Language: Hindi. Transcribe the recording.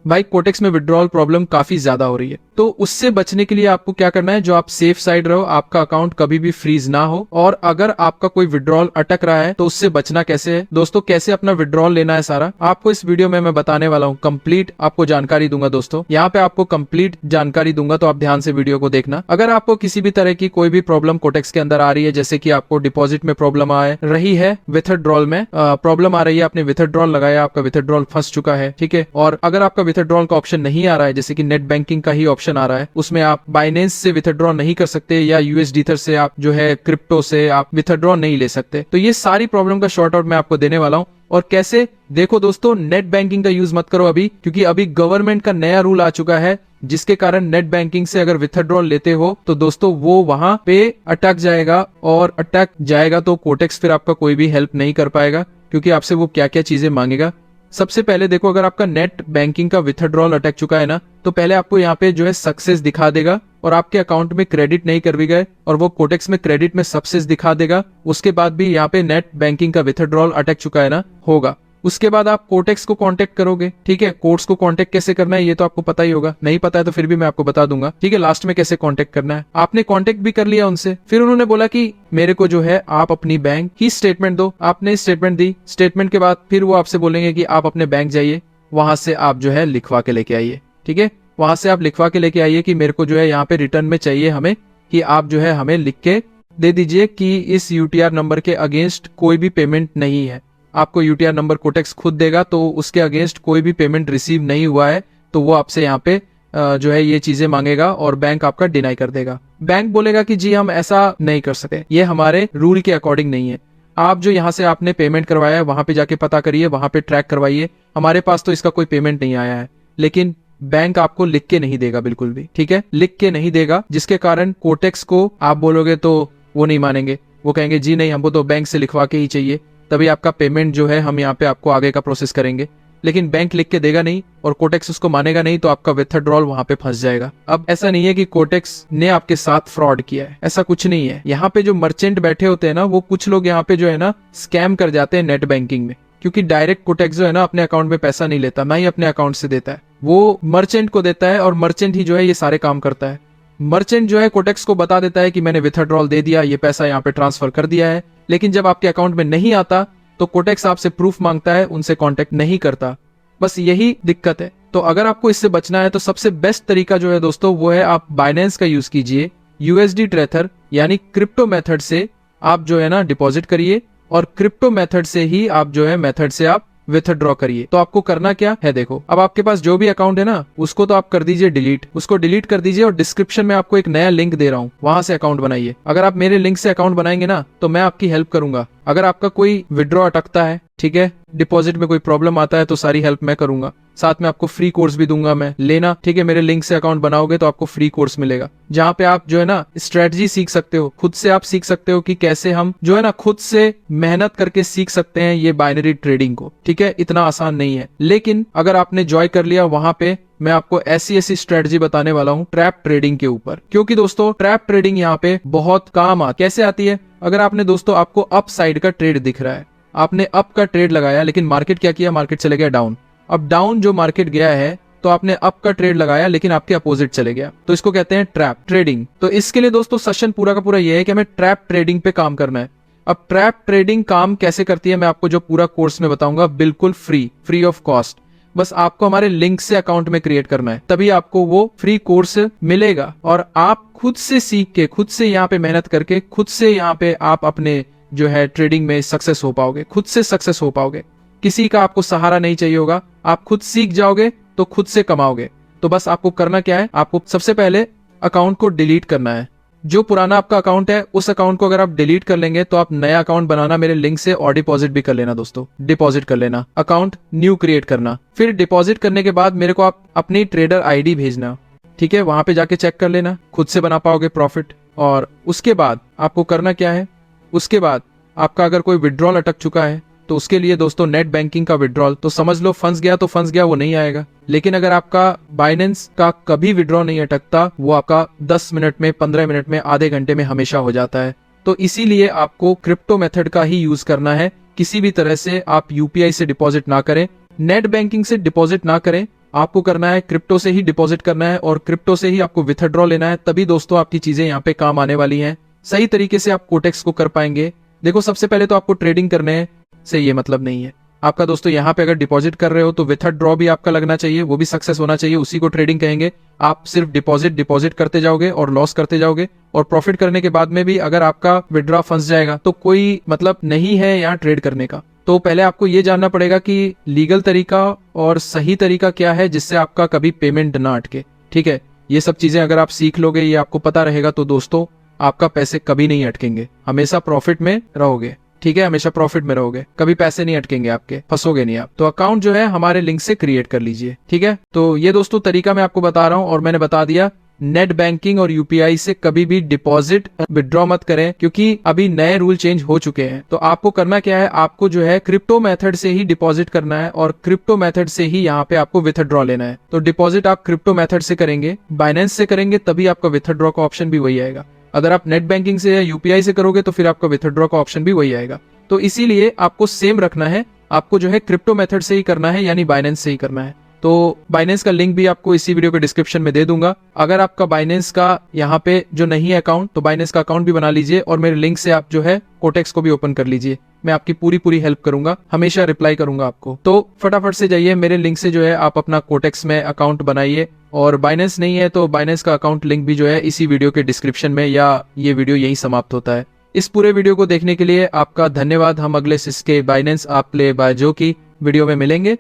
भाई कोटेक्स में विड्रॉल प्रॉब्लम काफी ज्यादा हो रही है। तो उससे बचने के लिए आपको क्या करना है, जो आप सेफ साइड रहो, आपका अकाउंट कभी भी फ्रीज ना हो, और अगर आपका कोई विड्रॉल अटक रहा है तो उससे बचना कैसे है दोस्तों, कैसे अपना विड्रॉल लेना है सारा आपको इस वीडियो में मैं बताने वाला हूँ। कंप्लीट आपको जानकारी दूंगा दोस्तों, यहाँ पे आपको कंप्लीट जानकारी दूंगा, तो आप ध्यान से वीडियो को देखना। अगर आपको किसी भी तरह की कोई भी प्रॉब्लम कोटेक्स के अंदर आ रही है, जैसे कि आपको डिपॉजिट में प्रॉब्लम आ रही है, विथड्रॉल में प्रॉब्लम आ रही है, आपने विथड्रॉल लगाया, आपका विथड्रॉल फंस चुका है, ठीक है, और अगर आपका विथड्रॉल का ऑप्शन नहीं आ रहा है, जैसे कि नेट बैंकिंग का ही ऑप्शन आ रहा है, उसमें आप बाइनेंस से विथड्रॉ नहीं कर सकते, या यूएसडी से आप जो है क्रिप्टो से आप विथड्रॉ नहीं ले सकते, तो ये सारी प्रॉब्लम का शॉर्ट आउट मैं आपको देने वाला हूं। और कैसे, देखो दोस्तों, नेट बैंकिंग का यूज मत करो अभी, क्योंकि अभी गवर्नमेंट का नया रूल आ चुका है, जिसके कारण नेट बैंकिंग से अगर विथड्रॉल लेते हो तो दोस्तों वो वहां पे अटक जाएगा, और अटक जाएगा तो कोटेक्स फिर आपका कोई भी हेल्प नहीं कर पाएगा, क्योंकि आपसे वो क्या क्या चीजें मांगेगा। सबसे पहले देखो, अगर आपका नेट बैंकिंग का विथड्रॉल अटक चुका है ना, तो पहले आपको यहाँ पे जो है सक्सेस दिखा देगा, और आपके अकाउंट में क्रेडिट नहीं कर भी गए, और वो कोटेक्स में क्रेडिट में सक्सेस दिखा देगा। उसके बाद भी यहाँ पे नेट बैंकिंग का विथड्रॉल अटक चुका है ना, होगा। उसके बाद आप कोटेक्स को कांटेक्ट करोगे, ठीक है। कोर्ट्स को कांटेक्ट कैसे करना है ये तो आपको पता ही होगा, नहीं पता है तो फिर भी मैं आपको बता दूंगा, ठीक है, लास्ट में कैसे कांटेक्ट करना है। आपने कांटेक्ट भी कर लिया उनसे, फिर उन्होंने बोला कि मेरे को जो है आप अपनी बैंक की स्टेटमेंट दो, आपने स्टेटमेंट दी, स्टेटमेंट के बाद फिर वो आपसे बोलेंगे कि आप अपने बैंक जाइए, वहां से आप जो है लिखवा के लेके आइए, ठीक है, वहां से आप लिखवा के लेके आइए कि मेरे को जो है यहाँ पे रिटर्न में चाहिए हमें, कि आप जो है हमें लिख के दे दीजिए कि इस यूटीआर नंबर के अगेंस्ट कोई भी पेमेंट नहीं है। आपको यूटीआर नंबर कोटेक्स खुद देगा, तो उसके अगेंस्ट कोई भी पेमेंट रिसीव नहीं हुआ है, तो वो आपसे यहाँ पे जो है ये चीजें मांगेगा, और बैंक आपका डिनाई कर देगा। बैंक बोलेगा कि जी हम ऐसा नहीं कर सकते, ये हमारे रूल के अकॉर्डिंग नहीं है। आप जो यहाँ से आपने पेमेंट करवाया है वहां पे जाके पता करिए, वहां पे ट्रैक करवाइए, हमारे पास तो इसका कोई पेमेंट नहीं आया है। लेकिन बैंक आपको लिख के नहीं देगा बिल्कुल भी, ठीक है, लिख के नहीं देगा, जिसके कारण कोटेक्स को आप बोलोगे तो वो नहीं मानेंगे, वो कहेंगे जी नहीं, हमको तो बैंक से लिखवा के ही चाहिए, तभी आपका पेमेंट जो है हम यहाँ पे आपको आगे का प्रोसेस करेंगे। लेकिन बैंक लिख के देगा नहीं और कोटेक्स उसको मानेगा नहीं, तो आपका विथड्रॉल वहां पे फंस जाएगा। अब ऐसा नहीं है कि कोटेक्स ने आपके साथ फ्रॉड किया है, ऐसा कुछ नहीं है। यहाँ पे जो मर्चेंट बैठे होते हैं ना, वो कुछ लोग यहाँ पे जो है ना स्कैम कर जाते हैं नेट बैंकिंग में, क्योंकि डायरेक्ट कोटेक्स जो है ना अपने अकाउंट में पैसा नहीं लेता, ना ही अपने अकाउंट से देता है, वो मर्चेंट को देता है, और मर्चेंट ही जो है ये सारे काम करता है। मर्चेंट जो है कोटेक्स को बता देता है कि मैंने विथड्रॉल दे दिया, ये पैसा यहाँ पे ट्रांसफर कर दिया है, लेकिन जब आपके अकाउंट में नहीं आता तो कोटेक्स आपसे प्रूफ मांगता है, उनसे कांटेक्ट नहीं करता। बस यही दिक्कत है। तो अगर आपको इससे बचना है तो सबसे बेस्ट तरीका जो है दोस्तों वो है आप बाइनेंस का यूज कीजिए, यूएसडी ट्रेथर यानी क्रिप्टो मेथड से आप जो है ना डिपॉजिट करिए, और क्रिप्टो मेथड से ही आप जो है मेथड से आप विथड्रॉ करिए। तो आपको करना क्या है, देखो, अब आपके पास जो भी अकाउंट है ना उसको तो आप कर दीजिए डिलीट, उसको डिलीट कर दीजिए, और डिस्क्रिप्शन में आपको एक नया लिंक दे रहा हूँ, वहां से अकाउंट बनाइए। अगर आप मेरे लिंक से अकाउंट बनाएंगे ना तो मैं आपकी हेल्प करूंगा। अगर आपका कोई विड्रॉ अटकता है, ठीक है, डिपॉजिट में कोई प्रॉब्लम आता है, तो सारी हेल्प मैं करूंगा, साथ में आपको फ्री कोर्स भी दूंगा मैं, लेना, ठीक है। मेरे लिंक से अकाउंट बनाओगे तो आपको फ्री कोर्स मिलेगा, जहाँ पे आप जो है ना स्ट्रेटजी सीख सकते हो, खुद से आप सीख सकते हो कि कैसे हम जो है ना खुद से मेहनत करके सीख सकते हैं ये बाइनरी ट्रेडिंग को, ठीक है। इतना आसान नहीं है, लेकिन अगर आपने ज्वाइन कर लिया, वहां पे मैं आपको ऐसी ऐसी स्ट्रेटजी बताने वाला हूँ ट्रैप ट्रेडिंग के ऊपर, क्योंकि दोस्तों ट्रैप ट्रेडिंग यहाँ पे बहुत काम कैसे आती है। अगर आपने दोस्तों, आपको अप साइड का ट्रेड दिख रहा है, आपने अप का ट्रेड लगाया, लेकिन मार्केट क्या किया, मार्केट चले गया डाउन। अब डाउन जो मार्केट गया है, तो आपने अप का ट्रेड लगाया, लेकिन आपके अपोजिट चले गया, तो इसको कहते हैं ट्रैप ट्रेडिंग। तो इसके लिए दोस्तों सेशन पूरा का पूरा ये है कि हमें ट्रैप ट्रेडिंग पे काम करना है। अब ट्रैप ट्रेडिंग काम कैसे करती है मैं आपको जो पूरा कोर्स में बताऊंगा, बिल्कुल फ्री ऑफ कॉस्ट। बस आपको हमारे लिंक से अकाउंट में क्रिएट करना है, तभी आपको वो फ्री कोर्स मिलेगा, और आप खुद से सीख के, खुद से यहाँ पे मेहनत करके, खुद से यहाँ पे आप अपने जो है ट्रेडिंग में सक्सेस हो पाओगे, खुद से सक्सेस हो पाओगे। किसी का आपको सहारा नहीं चाहिए होगा, आप खुद सीख जाओगे तो खुद से कमाओगे। तो बस आपको करना क्या है, आपको सबसे पहले अकाउंट को डिलीट करना है। जो पुराना आपका अकाउंट है उस अकाउंट को अगर आप डिलीट कर लेंगे तो आप नया अकाउंट बनाना मेरे लिंक से, और डिपॉजिट भी कर लेना दोस्तों, डिपॉजिट कर लेना, अकाउंट न्यू क्रिएट करना। फिर डिपॉजिट करने के बाद मेरे को आप अपनी ट्रेडर आईडी भेजना, ठीक है, वहां पे जाके चेक कर लेना, खुद से बना पाओगे प्रॉफिट। और उसके बाद आपको करना क्या है, उसके बाद आपका अगर कोई विड्रॉल अटक चुका है तो उसके लिए दोस्तों नेट बैंकिंग का विड्रॉल तो समझ लो फंस गया तो फंस गया, वो नहीं आएगा। लेकिन अगर आपका बाइनेंस का कभी विड्रॉ नहीं अटकता, वो आपका 10 मिनट में, 15 मिनट में, आधे घंटे में हमेशा हो जाता है। तो इसीलिए आपको क्रिप्टो मेथड का ही यूज करना है। किसी भी तरह से आप यूपीआई से डिपॉजिट ना करें, नेट बैंकिंग से डिपॉजिट ना करें, आपको करना है क्रिप्टो से ही डिपॉजिट करना है और क्रिप्टो से ही आपको विथड्रॉ लेना है, तभी दोस्तों आपकी चीजें यहाँ पे काम आने वाली हैं। सही तरीके से आप कोटेक्स को कर पाएंगे। देखो सबसे पहले तो आपको ट्रेडिंग करने से ये मतलब नहीं है आपका दोस्तों। यहाँ पे अगर डिपॉजिट कर रहे हो तो विथड्रॉ भी आपका लगना चाहिए, वो भी सक्सेस होना चाहिए, उसी को ट्रेडिंग कहेंगे। आप सिर्फ डिपॉजिट करते जाओगे और लॉस करते जाओगे, और प्रॉफिट करने के बाद में भी अगर आपका विड्रॉ फंस जाएगा तो कोई मतलब नहीं है यहाँ ट्रेड करने का। तो पहले आपको ये जानना पड़ेगा कि लीगल तरीका और सही तरीका क्या है जिससे आपका कभी पेमेंट ना अटके। ठीक है, ये सब चीजें अगर आप सीख लोगे, ये आपको पता रहेगा, तो दोस्तों आपका पैसे कभी नहीं अटकेंगे, हमेशा प्रॉफिट में रहोगे। ठीक है, हमेशा प्रॉफिट में रहोगे, कभी पैसे नहीं अटकेंगे आपके, फंसोगे नहीं आप। तो अकाउंट जो है हमारे लिंक से क्रिएट कर लीजिए। ठीक है, तो ये दोस्तों तरीका मैं आपको बता रहा हूं, और मैंने बता दिया नेट बैंकिंग और यूपीआई से कभी भी डिपॉजिट विड्रॉ मत करें, क्योंकि अभी नए रूल चेंज हो चुके हैं। तो आपको करना क्या है, आपको जो है क्रिप्टो मेथड से ही डिपॉजिट करना है और क्रिप्टो मेथड से ही यहाँ पे आपको विथड्रॉ लेना है। तो डिपॉजिट आप क्रिप्टो मेथड से करेंगे, बाइनेंस से करेंगे, तभी आपका विथड्रॉ का ऑप्शन भी वही आएगा। अगर आप नेट बैंकिंग से या यूपीआई से करोगे तो फिर आपका विथड्रॉ का ऑप्शन भी वही आएगा। तो इसीलिए आपको सेम रखना है, आपको जो है क्रिप्टो मेथड से ही करना है, यानी बाइनेंस से ही करना है। तो बाइनेंस का लिंक भी आपको इसी वीडियो के डिस्क्रिप्शन में दे दूंगा। अगर आपका बाइनेंस का यहाँ पे जो नहीं है अकाउंट, तो बाइनेंस का अकाउंट भी बना लीजिए और मेरे लिंक से आप जो है कोटेक्स को भी ओपन कर लीजिए। मैं आपकी पूरी हेल्प करूंगा, हमेशा रिप्लाई करूंगा आपको। तो फटाफट से जाइए मेरे लिंक से जो है आप अपना कोटेक्स में अकाउंट बनाइए, और बाइनेंस नहीं है तो बाइनेंस का अकाउंट लिंक भी जो है इसी वीडियो के डिस्क्रिप्शन में, या ये वीडियो यही समाप्त होता है। इस पूरे वीडियो को देखने के लिए आपका धन्यवाद। हम अगले सिस्के बाइनेंस आप प्ले बाय जो की वीडियो में मिलेंगे।